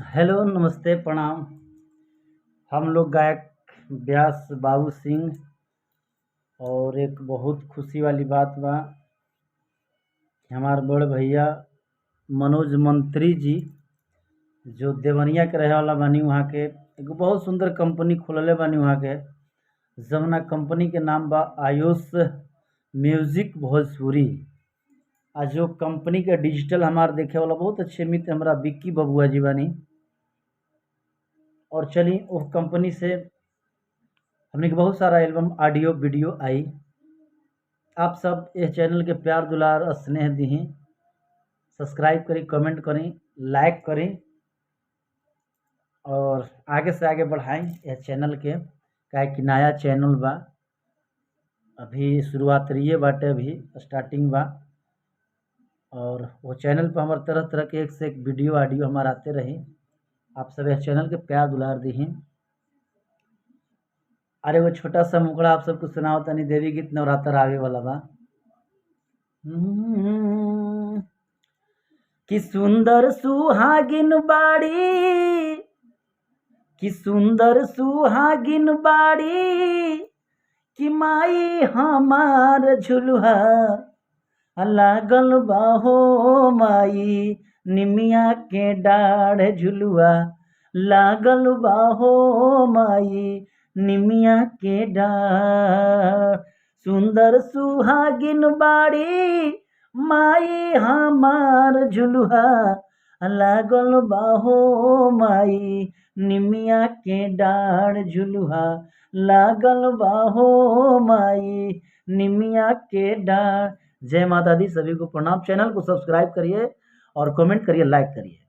Hello, नमस्ते, प्रणाम। हम लोग गायक व्यास बाबू सिंह। और एक बहुत खुशी वाली बात बा कि हमार बड़ भैया मनोज मंत्री जी जो देवनिया के रहे वाला बानी, वहाँ के एगो बहुत सुंदर कंपनी खोलले बानी वहाँ के, जवना कंपनी के नाम बा आयुष म्यूजिक भोजपुरी। आ जो कंपनी के डिजिटल हमार देखे वाला बहुत अच्छे मित्र हमारा विक्की बबुआ जी बानी। और चली उस कंपनी से हमने के बहुत सारा एल्बम ऑडियो वीडियो आई। आप सब इस चैनल के प्यार दुलार स्नेह दी, सब्सक्राइब करी, कमेंट करी, लाइक करी और आगे से आगे बढ़ाएं इस चैनल के। काहे कि नया चैनल बा, अभी शुरुआत रही बाटे, अभी स्टार्टिंग बा। और वो चैनल पर हमारे तरह तरह के एक से एक वीडियो ऑडियो हमारे आते रही। आप सब इस चैनल के प्यार दुलार दी। अरे वो छोटा सा मुकड़ा आप सबको सुनाओ तनी, देवी गीत नवरात्र आवे वाला बा। कि सुंदर सुहागिन बाड़ी, कि सुंदर सुहागिन बाड़ी, कि माई हमार झुलुहा लागल बाहो माई, निमिया के डाढ़ झुलुआ लागल बाहो माई, निमिया के डाढ़। सुंदर सुहागिन बाड़ी, माई हमार झुलुहा लागल बाहो माई, निमिया के डाढ़ झुलुहा लागल बाहो माई, निमिया के डाढ़। जय माता दी, सभी को प्रणाम। चैनल को सब्सक्राइब करिए और कमेंट करिए, लाइक करिए।